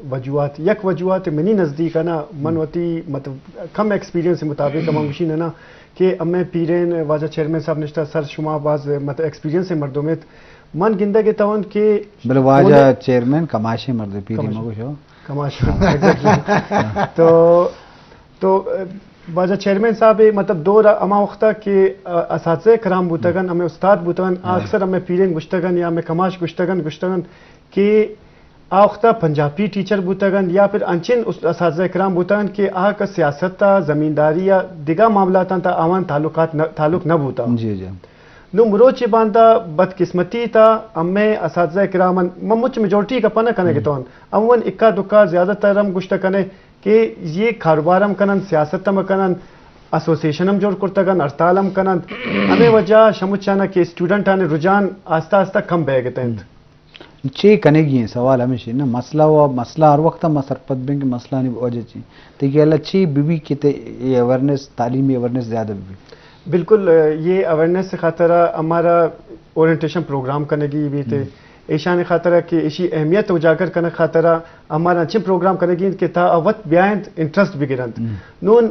وجوہات یک وجوہات منی نزدیک ہے نا منوتی مطلب کم ایکسپیرینس مطابق ہم مشین ہے نا کہ ہمیں پیرین واجہ چیئرمین صاحب نشتہ سر شما باز مطلب ایکسپیرینس مردومیت من گندہ کے تاون کہ بلے واجہ چیئرمین کماشے مرد پیری مگو شو کماش تو واجہ چیئرمین صاحب مطلب دور اما وقتا کہ اساتذہ کرام بوتگن ہمیں استاد بوتگن اکثر ہمیں پیرین گشتگن یا ہمیں کماش گشتگن کہ آختا پنجابی ٹیچر بوتگن یا پھر انچن اساتذہ کرام بوتگن کہ آہ کا سیاست تا زمینداری یا دیگا معاملات تا آوان تعلق نہ بوتا جی جی نو مروچ باندھا بدقسمتی تا ہمیں اساتذہ کرام مچ میجورٹی کا پنہ کنے کے تون امون اکا دکا زیادہ تر ہم گشتہ کنے کہ یہ کاروبارم کنن سیاستم کنن ایسوسیشنم جوڑ کرتگن ہڑتالم کنن ہمیں وجہ شمچانا کہ اسٹوڈنٹ آنے رجحان آہستہ آہستہ کم بہ گئے تھے چی کنے گی سوال ہمیشہ نا مسئلہ ہر وقت ہم سرپت بین کہ مسئلہ نہیں وجہ چی تو یہ اللہ چی بی کتے یہ اویرنس تعلیمی اویرنس زیادہ بھی بالکل یہ اویرنس سے خاطرہ ہمارا اورینٹیشن پروگرام کرنے کی بھی تھے ایشان خاطرہ کہ اسی اہمیت اجاگر کرنے خاطرہ ہمارا اچھے پروگرام کرنے کی کہ تا اوت بیائند انٹرسٹ بھی گرند نون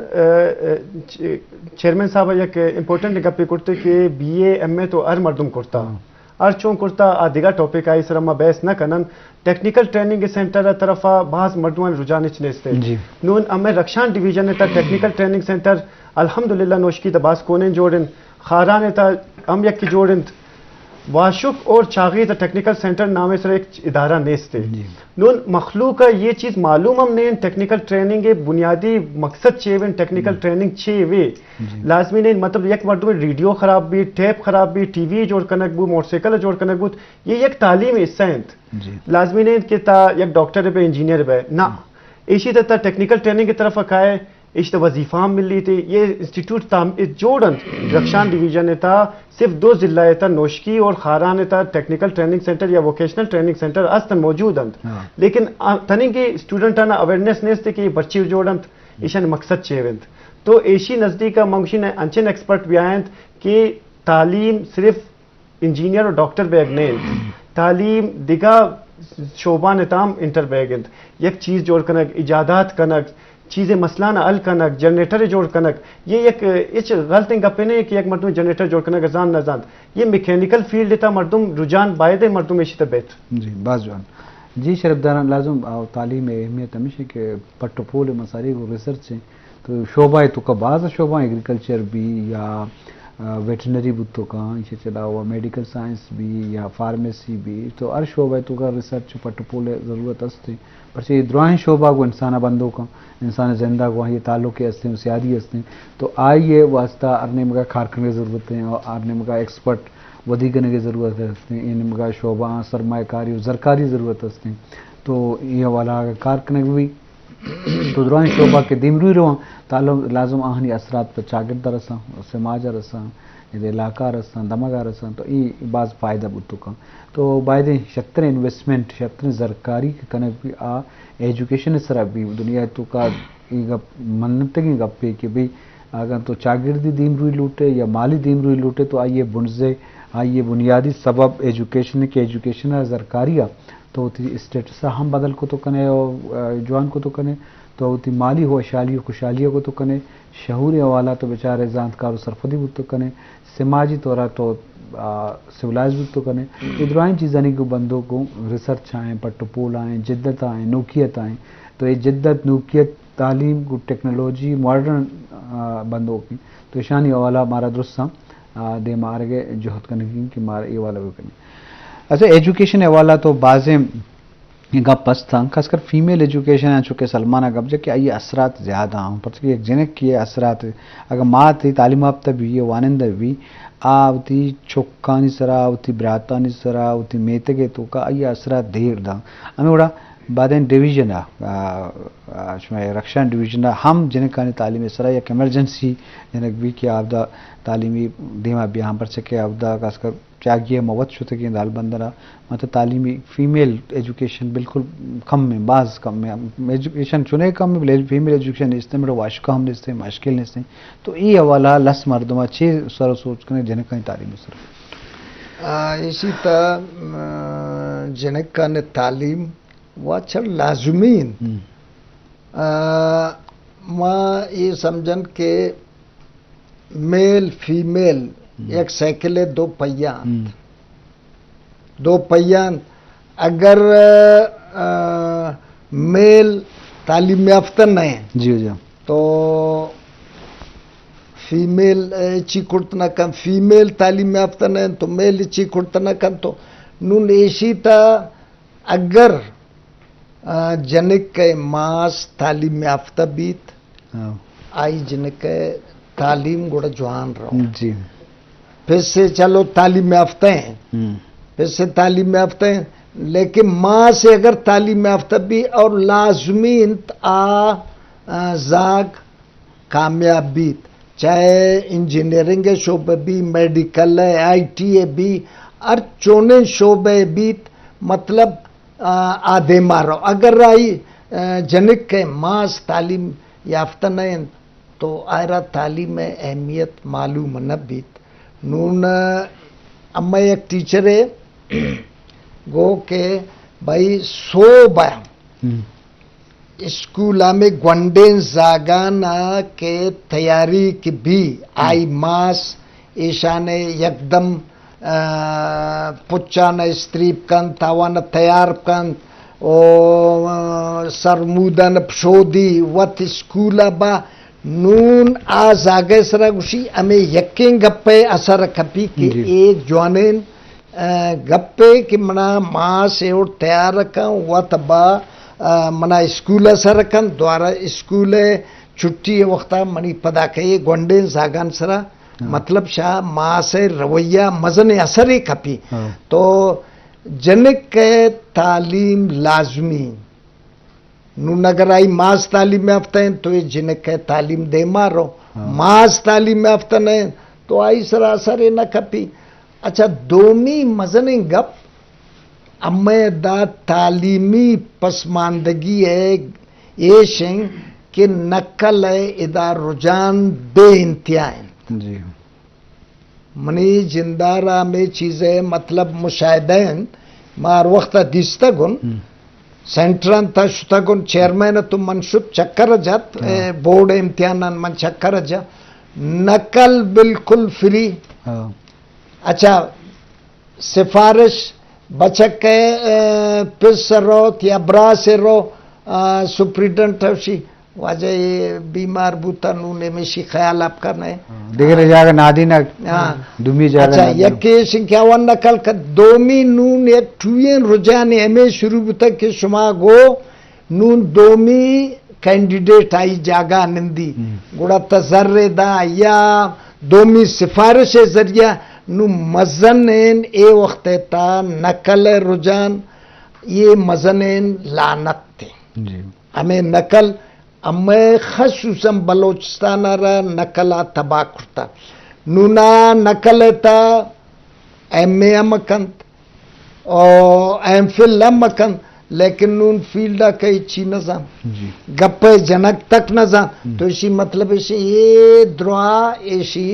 چیئرمین صاحب یک امپورٹنٹ گپی کرتے کہ بی اے ایم اے تو ہر مردم کرتا ہر چون کرتا دیگا ٹاپک آئی سر ہم بحث نہ کنن ٹیکنیکل ٹریننگ سینٹر طرفا بعض مردمان رجحان چنستے نون ہمیں رکشان ڈویژن تا ٹیکنیکل ٹریننگ سینٹر الحمدللہ نوشکی تا باس کونین جوڑن خاران تا ہم یک کی جوڑن واشک اور چاغی تا ٹیکنیکل سینٹر نامے سر ایک ادارہ نیستے نون مخلوق کا یہ چیز معلوم ہم نہیں ٹیکنیکل ٹریننگ بنیادی مقصد چیویں ٹیکنیکل ٹریننگ چیوے لازمی نہیں مطلب یک مردوں میں ریڈیو خراب بھی ٹیپ خراب بھی ٹی وی جوڑ کنک بو موٹر سائیکل جوڑ کنک بو یہ یک تعلیم حصہ ہیں لازمی نہیں کہ تا یک ڈاکٹر بے انجینئر بے نہ اسی تا ٹیکنیکل ٹریننگ کی طرف اکائے اس تو وظیفہ مل لی تھی یہ انسٹیٹیوٹ جوڑن رکشان ڈویژن تھا صرف 2 ضلع تھا نوشکی اور خاران تھا ٹیکنیکل ٹریننگ سینٹر یا ووکیشنل ٹریننگ سینٹر اصلا موجود ہیں لیکن تنی کی اسٹوڈنٹ نا اویئرنیس نہیں تھے کہ بچی جوڑن ایشان مقصد چیوند تو ایشی نزدیک منگشین انچن ایکسپرٹ بھی آئیں کہ تعلیم صرف انجینئر اور ڈاکٹر بیگ نہیں تعلیم دیگا شعبہ نتام انٹر بیگند یک چیز جوڑ کنک ایجادات کنک چیزیں مسئلہ نہ حل کنک جنریٹر جوڑ کنک یہ ایک غلط گپے نہیں کہ ایک مردم جنریٹر جوڑ کنک ازان نہ زاند یہ میکینیکل فیلڈ تا مردم رجحان باید مردم ایشی طبیعت جی باز جوان جی شرف داران لازم تعلیم اہمیت ہمیشہ کہ پٹو پول مساری کو ریسرچ ہیں تو شعبہ تو کا بعض شعبہ ایگریکلچر بھی یا ویٹنری بتوں کا اسے چلا ہوا میڈیکل سائنس بھی یا فارمیسی بھی تو ہر شعبہ تو کا ریسرچ پٹو پول ضرورت ہستے پر یہ دروائیں شعبہ کو انسان بندوں کا انسان زندہ کو یہ تعلق ہستے ہیں سیادی ہستے ہیں تو آئیے واسطہ ارنے مگا کارکنوں کی ضرورت ہے اور ارنے مگا ایکسپرٹ ودی کرنے کی ضرورت ہے ان مگا شعبہ سرمایہ کاری اور زرکاری ضرورت ہستے ہیں تو یہ والا کارکنوں بھی تو دروائیں شعبہ کے دیمروی رہاں تعلق لازم آہنی اثرات پر چاگردہ رساں سماجہ رساں علاقہ رساں دماغہ رساں تو یہ بعض فائدہ بتوں کا تو باید شتر انویسٹمنٹ شتر زرکاری کے کنک بھی آ ایجوکیشن سر بھی دنیا تو کا منتگی گپے کہ بھئی اگر تو چاگردی دیم روئی لوٹے یا مالی دیم روئی لوٹے تو آئیے بنزے آئیے بنیادی سبب ایجوکیشن کے ایجوکیشن زرکاری تو اسٹیٹس ہم بدل کو تو کنے اور جوان کو تو کنے تو مالی ہو اشالی خوشحالی کو تو کنے شعور حوالہ تو بیچارے زانتکار و سرفدی بود تو کنے سماجی طورہ تو سولائز بود تو کنے ادروائیں چیزانی کو بندوں کو ریسرچ آئیں پٹو پول آئیں جدت آئیں نوکیت آئیں تو یہ جدت نوکیت تعلیم کو ٹیکنالوجی ماڈرن بندوں کی تو اشانی حوالہ ہمارا درست دے مارگے جہد کرنے کی کہ مارا یہ والا بھی کرنے اچھا ایجوکیشن حوالہ تو بعضیں گپ پس تھا خاص کر فیمیل ایجوکیشن ہے چونکہ سلمانہ گپ جا کہ یہ اثرات زیادہ ہوں پر ایک جنک کی اثرات اگر ماں تھی تعلیم یافتہ بھی وانندہ بھی آوتی چوکانی سرا آوتی براتانی سرا آوتی میتگے تو کا یہ اثرات دیر دا ہمیں اڑا بعدین ڈویژن رکشان ڈویژن ہم جنکانی تعلیم سرا یا ایمرجنسی جنک بھی کہ آپ دا تعلیمی دیما بھی ہم پر سکے آپ دا خاص کر چاگیے موت شتے کہ دال بندرا مطلب تعلیمی فیمیل ایجوکیشن بالکل کم میں بعض کم میں ایجوکیشن چنے کم میں فیمیل ایجوکیشن استے میں واشکہ ہم نستے مشکل نستے تو یہ حوالہ لس مردمہ چھ سر سوچ کرنے جنکانی تعلیم سر اسی تا جنکان تعلیم واچر لازمین ماں یہ سمجھن کہ میل فیمیل ایک سائیکل ہے دو پہیان اگر میل تعلیم یافتہ نہیں جی جی تو فیمیل چی کرتنا کن فیمیل تعلیم یافتہ نہیں تو میل چی کرتنا کن تو نون ایشی تا اگر جنک کے ماس تعلیم یافتہ بیت آئی جنک کے تعلیم گوڑا جوان رہو جی پھر سے چلو تعلیم یافتہ ہیں پھر سے تعلیم یافتہ ہیں لیکن ماں سے اگر تعلیم یافتہ بھی اور لازمی زاگ کامیاب بیت چاہے انجینئرنگ شعبہ بھی میڈیکل ہے آئی ٹی ہے بھی اور چونے شعبے بیت مطلب آدھے مارو اگر آئی جنک کے ماس تعلیم یافتہ نہیں تو آئرہ تعلیم میں اہمیت معلوم نہ بیت نون اما ایک ٹیچر ہے گو کہ بھائی صوبہ اسکولا میں گونڈین زاگانا کے تیاری کی بھی آئی ماس ایشانے یکدم پچانا استریپ کن تاوانا تیار کن سرمودن پشودی وط اسکولا با نون آز آگے سرا گوشی ہمیں یقین گپے اثر کپی کہ ایک جوانین گپے کہ منا ماں سے اور تیار رکھا وط با منا اسکول سر رکھن دوارا اسکول چھٹی وقتا منی پدا کہے گونڈین زاگان سرا مطلب شاہ ماں سے رویہ مزن اثر ہی کپی تو جنک کے تعلیم لازمی نون اگر آئی ماس تعلیم یافتہ ہیں تو یہ جنک کے تعلیم دے مارو ماس تعلیم یافتہ نہیں تو آئی سرا اثر نہ کپی اچھا دومی مزن گپ امی دا تعلیمی پسماندگی ہے یہ شنگ کہ نقل ہے ادا رجحان بے انتہا ہے جی منی جندارہ میں چیزیں مطلب مشاہدہ ہیں مار وقت دیستا گن سینٹران تا شتا گن چیئرمین تو منشب چکر جات بورڈ امتحانان من چکر جا نقل بالکل فری اچھا سفارش بچک کے پس رو یا برا سے رو سپریڈنٹ ہوشی واجہ یہ بیمار بوتا نونے میں شی خیال آپ کرنا ہے دیگر جاگہ نادی نہ دومی جاگہ اچھا یکی سنکھیاوان نکل کر دومی نون ایک ٹوین رجحان ہمیں شروع بوتا کہ شما گو نون دومی کینڈیڈیٹ آئی جاگہ نندی گوڑا تذر دا یا دومی سفارش ذریعہ نو مزنین اے وقت تا نقل رجحان یہ مزنین لعنت تھے ہمیں نقل ہمیں خصوصاً بلوچستان را نقلہ تباہ کرتا نونا نقل تا ایم اے مکند اور ایم فل مکند لیکن نون فیلڈا کئی چی نظام گپے جنک تک نظام تو اسی مطلب اسی یہ دروا اسی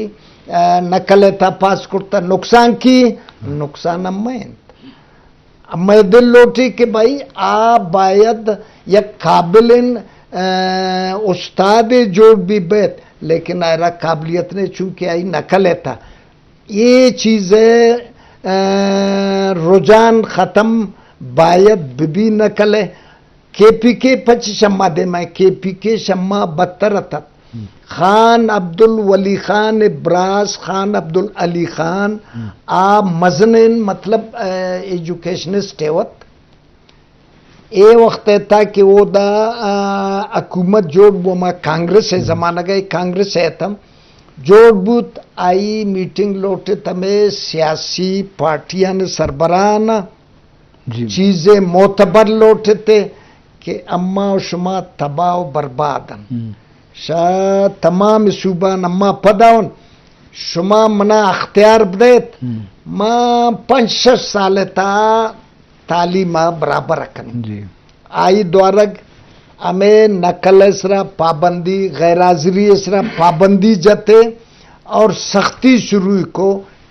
نقل تا پاس کرتا نقصان کی نقصان امی دل لوٹی کہ بھائی آپ باید یک قابلن استاد جوڑ بھی بیت لیکن آئرہ قابلیت نے چونکہ آئی نقل تھا یہ چیزیں رجحان ختم باید بھی نقل ہے کے پی کے پچ شمع دے میں کے پی کے شمع بدتر تھا خان عبدالولی خان ابراز خان عبدالعلی خان آپ مزنین مطلب ایجوکیشنسٹ ہوت اے وقت تھا کہ وہ دا حکومت جوڑ بو ما کانگریس ہے زمانہ گئی کانگریس ہے تم جوڑ بوت آئی میٹنگ لوٹے تمہیں سیاسی پارٹیاں نے سربراہان چیزیں معتبر لوٹے تھے کہ اما و شما تباہ و بربادن شاہ تمام صوبان اما پداؤن شما منا اختیار بدیت ما 5-6 سال تا تعلیم برابر رکھنے آئی دوارگ ہمیں نقل اسرا پابندی غیر حاضری اسرا پابندی جاتے اور سختی شروع کو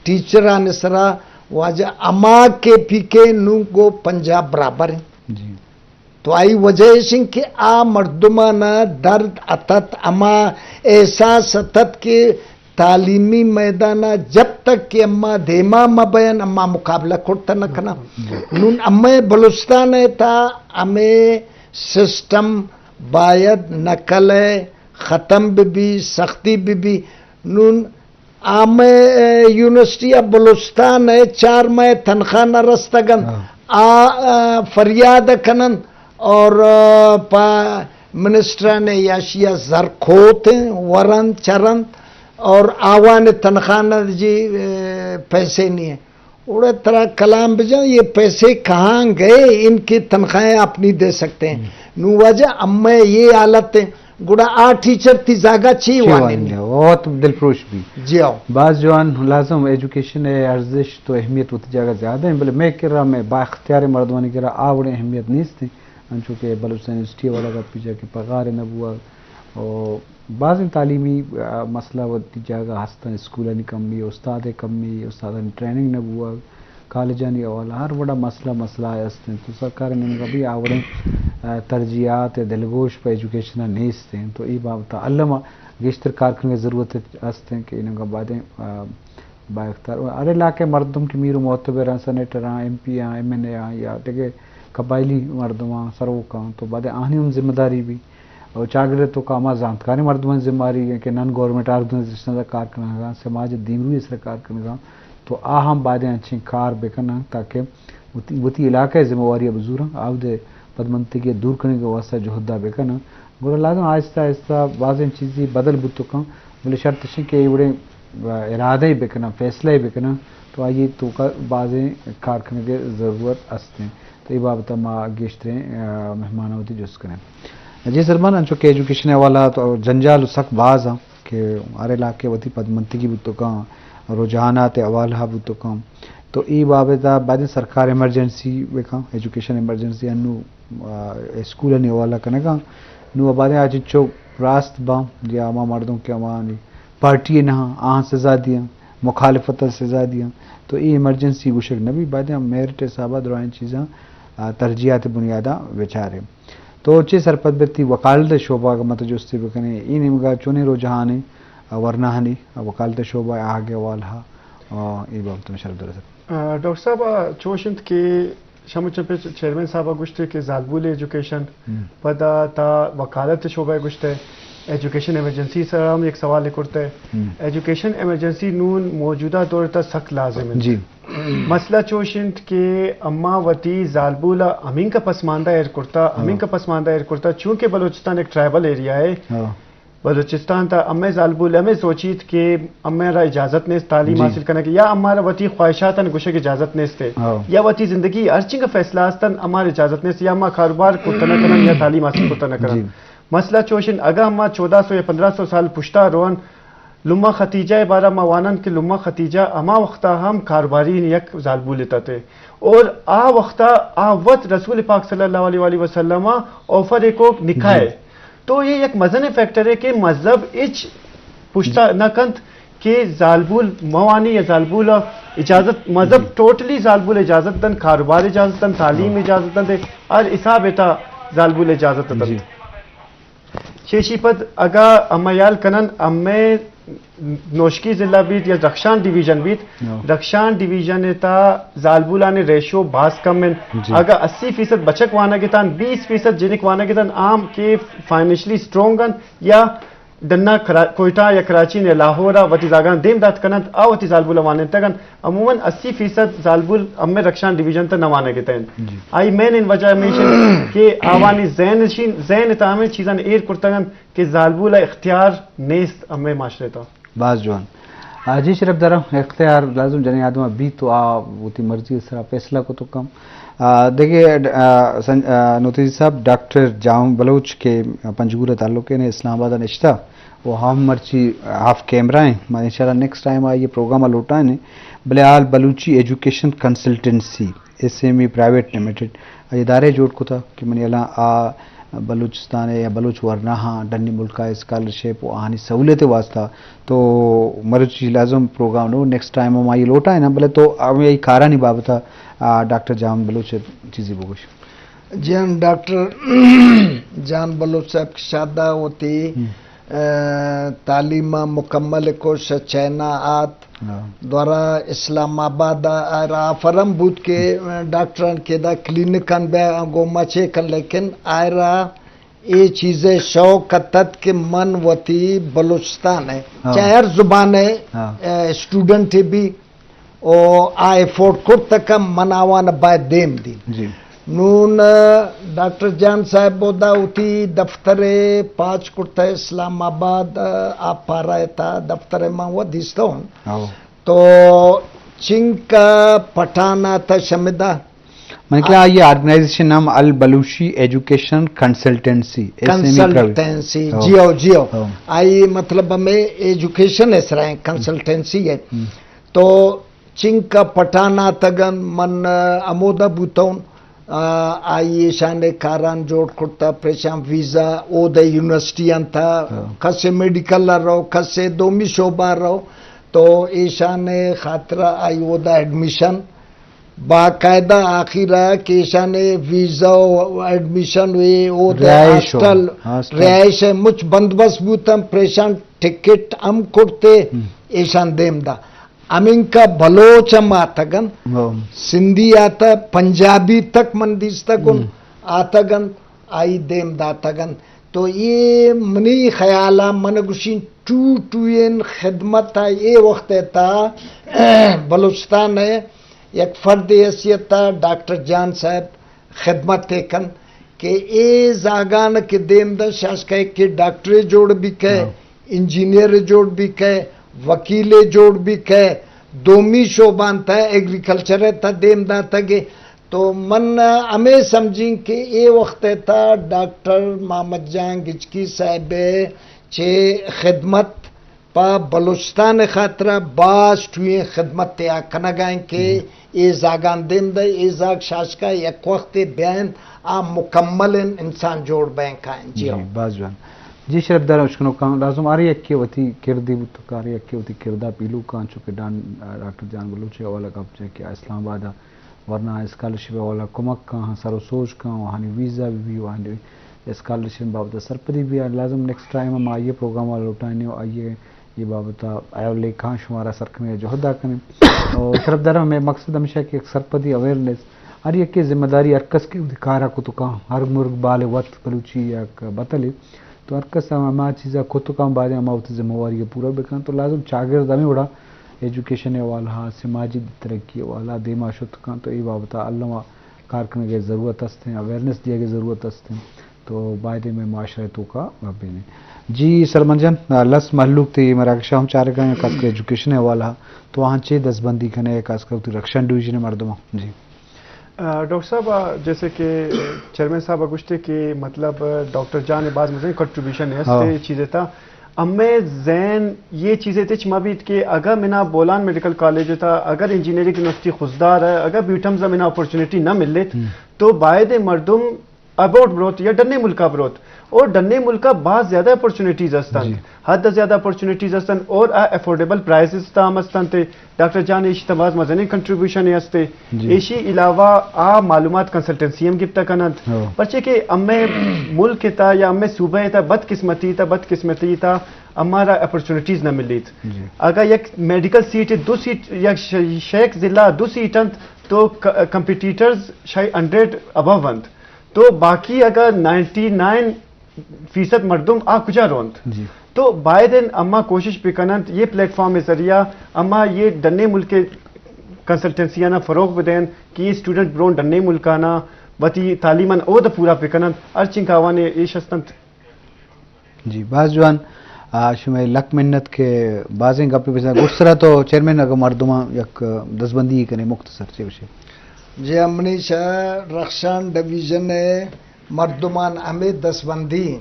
ٹیچران اسرا واجہ اما کے پی کے نو کو پنجاب برابر ہیں تو آئی وجہ سنگھ کہ آ مردمانہ درد اتت اما احساس اتت کے تعلیمی میدانہ جب تک کہ اما دھیما مبین اما مقابلہ کرتا نہ کنا نون اما بلوچستان تا ہمیں سسٹم باید نقل ختم بھی سختی بھی نون آم یونیورسٹی آف بلوچستان 4 ماہ تنخواہ نہ رستگن فریاد کنن اور منسٹران یاشیا زرخوت ورن چرن اور آوان تنخواہ جی پیسے نہیں ہیں اڑے طرح کلام بجا یہ پیسے کہاں گئے ان کی تنخواہیں آپ نہیں دے سکتے ہیں نو وجہ اما یہ حالت ہے گڑا ٹیچر تی زاگا چی بہت دلفروش بھی جی آؤ بعض جوان لازم ایجوکیشن ارزش تو اہمیت ہوتی جگہ زیادہ ہے بلے میں کہہ رہا میں با اختیار مردمانی کہہ رہا آوڑے اہمیت نہیں تھی چونکہ بلوچستان یونیورسٹی والا کا پیچھا کہ پگار نبوا اور بعض تعلیمی مسئلہ ہوتی جگہ ہستن اسکولانی کمی استاد کمی استادانی ٹریننگ نبوا کالجانی والا ہر بڑا مسئلہ ہے ہستن تو سرکار نے ان کا بھی آوڑے ترجیحات دلگوش پہ ایجوکیشن نہیں ہیں تو یہ بات علامہ گیشتر کارکنوں کی ضرورت ہستے کہ ان کا بعدیں با اختیار ارے علاقے مردم کی میر معتبر ہیں سینیٹر ہیں ایم پی ہیں ایم این اے ہیں یا ٹھیک قبائلی مردم ہیں سروک ہیں تو بعدیں آنی ان ذمہ داری بھی اور چاگرے تو کاما زانتکاری مردمان ذمہ داری ہے کہ نان گورنمنٹ آرگنائزیشن کا کارکنوں کا سماج دیمروی اس کارکنوں کا تو ہم بعدیں اچھی کار بکنا تاکہ وتی علاقے ذمہ واری بزور آؤ دے پدمنتگی دور کرنے کے واسطہ جوہدہ بکنا گوڑا لازم آہستہ آہستہ بعض چیزیں بدل بتکا بولے شرط سے کہ بڑے ارادہ ہی بکنا فیصلہ ہی بکنا تو آئیے تو کا بعض کارخانے کے ضرورت ہستے ہیں تو یہ بابت ما گیشتریں مہمان ہوتی جو اس کریں جی سلمان انچو کہ ایجوکیشن والا تو جنجال سخت بعض ہیں کہ ہر علاقے وتی پدمنتگی بتکا رجحانات اوالا بتکا تو ای بابتا بعد سرکار ایمرجنسی بکا ایجوکیشن ایمرجنسی انو اسکول نہیں والا کنے کا نو بعد آج چو راست با یا اما مردوں کے امانی پارٹی نہ آہاں سزا دیا مخالفت سزا دیا تو ای ایمرجنسی گوشک نبی بعد میرٹ صاحبہ درائن چیزاں ترجیحات بنیادہ بیچارے تو چی سرپد بیتی وکالت شعبہ کا مت جستی بکنے این امگا چونے رجحانے ورنہنی وکالت شعبہ آگے والہا یہ بابت میں شرف درست ڈاکٹر صاحب چوشند کے شمس چپے چیئرمین صاحب گشتے کہ زالبول ایجوکیشن پدا تا وکالت شعبہ گشتے ایجوکیشن ایمرجنسی سر ہم ایک سوال کرتے ہیں ایجوکیشن ایمرجنسی نون موجودہ دور تا سخت لازم ہے جی مسئلہ چوشند کہ اما وتی زالبولا امین کا پسماندہ ایر کرتا چونکہ بلوچستان ایک ٹرائبل ایریا ہے بلوچستان تا امی زالبول ہمیں سوچیت کہ ہمارا اجازت نے تعلیم حاصل کرنے کی یا ہمارا وتی خواہشات گوشے کی اجازت نے استے یا وتی زندگی ارچنگ کا فیصلہ استن ہمارا اجازت نے یا ہمارا کاروبار کو تنہ کرن یا تعلیم حاصل کو تنہ کرن مسئلہ چوشن اگر ہم 1400 یا 1500 سال پشتا روان لما ختیجہ بارہ موانن کے لما ختیجہ اما وقتا ہم کاروباری یک زالبول لیتا تھے اور آ وقتا وقت رسول پاک صلی اللہ علیہ وآلہ وسلم اوفر ایک نکاح ہے تو یہ ایک مزن فیکٹر ہے کہ مذہب اچ پشتا نہ کنت کہ زالبول موانی یا زالبول اجازت مذہب ٹوٹلی زالبول اجازت دن کاروبار اجازت دن تعلیم اجازت دن دے اور حساب ایتا زالبول اجازت دن شیشی پد اگا امیال کنن امی نوشکی ضلع بیت یا رخشان ڈیویژن بیت رخشان ڈیویژن تا زالبولانے ریشو باز کم من اگا 80% بچک وانا گتان 20% جنک وانا گتان عام کے فائنشلی سٹرونگن یا دنا کوئٹہ یا کراچی نے لاہورا وتی زاگان دیم دات کنند وتی زالبولا وانے تگن عموماً 80% زالبول امی رخشان ڈیویژن تا نوانے گتان آئی مین ان وجہ ہمیشن کہ آوانی زین تا ہمیں چیزاں ایر کرتگن کہ زالبولا اختیار نیست امی معاشرے تا باز جوان جی شرف درم اختیار لازم جنہیں آدمہ بھی تو وتی مرضی اس طرح فیصلہ کو تو کم دیکھیے نوتیجی صاحب ڈاکٹر جام بلوچ کے پنجگورہ تعلقے نے اسلام آباد نشتہ وہ ہم مرچی ہاف کیمرہ ہیں ان شاء اللہ نیکسٹ ٹائم یہ پروگرام لوٹا ہے بلیال Balochi education consultancy S M E private limited ادارے جوڑ کو تھا کہ منی اللہ بلوچستان یا بلوچ ورنہ ڈنی ملکہ اسکالرشپ وہ آنی سہولت واسطہ تو مرچی لازم پروگرام نو نیکسٹ ٹائم ہم آئی لوٹا ہے نا بلے تو اب یہی کارا نہیں بابتا ڈاکٹر جام بلوچ چیزی بگوش جی ہاں ڈاکٹر جان بلوچ صاحب کی شادہ ہوتی تعلیم مکمل کو شچینا آت دوارا اسلام آباد آئرا فرم بود کے ڈاکٹران کے دا کلینکان بے گوما چھے کن لیکن آئرا یہ چیزیں شوق تت کے من وتی بلوچستان ہے چاہے ہر زبان ہے اسٹوڈنٹ بھی او آئے فورٹ کر تک مناوان باید دیم دی نون ڈاکٹر جان صاحب بودا ہوتی دفتر 5 کرتا اسلام آباد آپ پا رہا تھا دفتر میں وہ دیستا ہوں تو چنک پٹھانا تھا شمدہ میں کیا یہ آرگنائزیشن نام البلوچی ایجوکیشن کنسلٹنسی جیو آئی مطلب ہمیں ایجوکیشن اس رہے ہیں کنسلٹنسی ہے تو چنک پٹھانا تگن من امودہ بوتاؤں آئی شانے کاران جوڑ کرتا پریشان ویزا او دا یونیورسٹیاں تھا کسے میڈیکل رہو کسے دومی شعبہ رہو تو ایشانے خاطرہ آئی او دا ایڈمیشن باقاعدہ آخرہ کہ ایشانے ویزا ایڈمیشن ہوئے او دا ہاسٹل رہائش ہے مجھ بندبس بوتاں پریشان ٹکٹ ام کرتے ایشان دیم دا امین کا بلوچ ہم آتا گن سندھی آتا پنجابی تک مندیستا گن آتا گن آئی دیم داتا گن تو یہ منی خیالہ من گوشین ٹوین خدمت تا یہ وقت تا بلوچستان ہے یک فرد حیثیت تا ڈاکٹر جان صاحب خدمت کن کہ اے زاگان کے دیم دا شاش کہے کہ ڈاکٹر جوڑ بھی کہے انجینئر جوڑ بھی کہے وکیل جوڑ بھی کہے دومی شعبان تھا ایگریکلچر تھا دیم دا تھا گے تو من ہمیں سمجھیں کہ یہ وقت تھا ڈاکٹر محمد جان گچکی صاحب چھے خدمت پا بلوچستان خاطرہ باس ٹوئیں خدمت تیا کنگائیں کہ اے زاگان دیم دا اے زاگ شاشکا یک وقت بیان مکمل انسان جوڑ بینک آئیں جی باز جوان جی شرف دارا اشکنو کان لازم آ رہی ہے کہ وتی کردی تو کار ہے کہ وتی کردہ پیلو کان چونکہ ڈاکٹر جان بلوچ والا کب چے کہ اسلام آباد ورنہ اسکالرشپ والا کمک کہاں سر و سوچ کہاں وہاں ویزا بھی وہاں اسکالرشپ بابت سرپری بھی لازم نیکسٹ ٹائم ہم آئیے پروگرام والا لوٹانے آئیے یہ بابت آیا لے کہاں شمارا سرک میں جوہدہ کریں اور شرف دارا میں مقصد ہمیشہ کہ ایک سرپدی اویئرنیس ہر ایک کی ذمہ داری ارکس کے کارا کو تو کہاں ہر مرغ بال وقت بلوچی یا بطلے تو ارکس ہمارا چیزیں خود تو کام بعد ہم ذمہ واری پورا بکن تو لازم چاگرد ہمیں اڑا ایجوکیشن والا سماجی ترقی والا دیما شد کان تو یہ بابت علامہ کارکن کی ضرورت ہستے ہیں اویئرنیس دیا کی ضرورت ہستے ہیں تو باعدے میں معاشرتوں کا بابے جی سلمان جان لس محلوق تھی مراکشہ ہم چار گئے خاص کر ایجوکیشن والا تو وہاں 10 بندی کھنے خاص کر رکشن ڈویژن مردمہ جی ڈاکٹر صاحب جیسے کہ چیئرمین صاحب گشتے کہ مطلب ڈاکٹر جان بعض مجھے کنٹریبیوشن ہے چیزیں تھا ہمیں ذہن یہ چیزیں تھے مبید کہ اگر منا بولان میڈیکل کالج تھا اگر انجینئرنگ یونیورسٹی خزدار ہے اگر بیوٹمز منا اپورچونیٹی نہ ملے تو باعد مردم اباؤٹ بروت یا ڈنے ملکہ بروت اور ڈنے ملکہ بہت زیادہ اپورچونیٹیز ہستن حد زیادہ اپورچونیٹیز ہستن اور افورڈیبل پرائزز تام ہستن تے ڈاکٹر جان ایشی تماز مزنی کنٹریبیوشن ہستے ایشی علاوہ معلومات کنسلٹنسی ہم گفتا کنند پرچے کہ امیں ملک تا یا امیں صوبہ تا بدقسمتی تا ہمارا اپورچونیٹیز نہ ملی اگر یک میڈیکل سیٹ 2 سیٹ یا شیخ ضلع 2 سیٹن تو کمپیٹیٹرز شاید 100 ابو وند تو باقی اگر 99% مردم کجا روند تو باعدن اما کوشش بھی کنند یہ پلیٹ فارم ذریعہ اما یہ ڈنے ملک کنسلٹنسیانا فروغ بدین کہ یہ اسٹوڈنٹ برون ڈنے ملکانا بتی تعلیماً او دا پورا پہ کنند ارچنک آوانے ایش ہستند جی باز جوان شمع لک منت کے بازیں گپے بزا گسرا تو چیئرمین اگر مردمہ یک 10 بندی کرنے مختصر سے وشے جی امنی شاہ رخشان ڈویژن مردمان ہمیں 10 بندی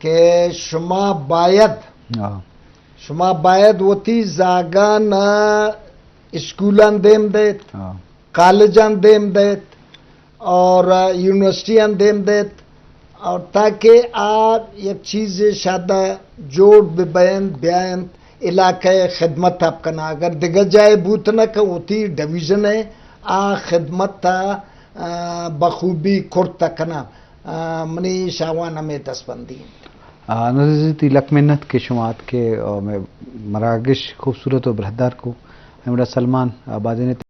کہ شما باید وتی زاگان اسکولان دیم دیت کالجان دیم دیت اور یونیورسٹیان دیم دیت اور تاکہ آپ یک چیز شادہ جوڑ بیان علاقہ خدمت آپ کنا اگر دیگر جائے بوتنا کہ ہوتی ڈویژن ہے خدمت تا بخوبی کرتا کنا منی شاوان ہمیں دستبندی نظرتی لک منت کے شماعت کے مراکش خوبصورت و برہدار کو ہمارا سلمان آبادی نے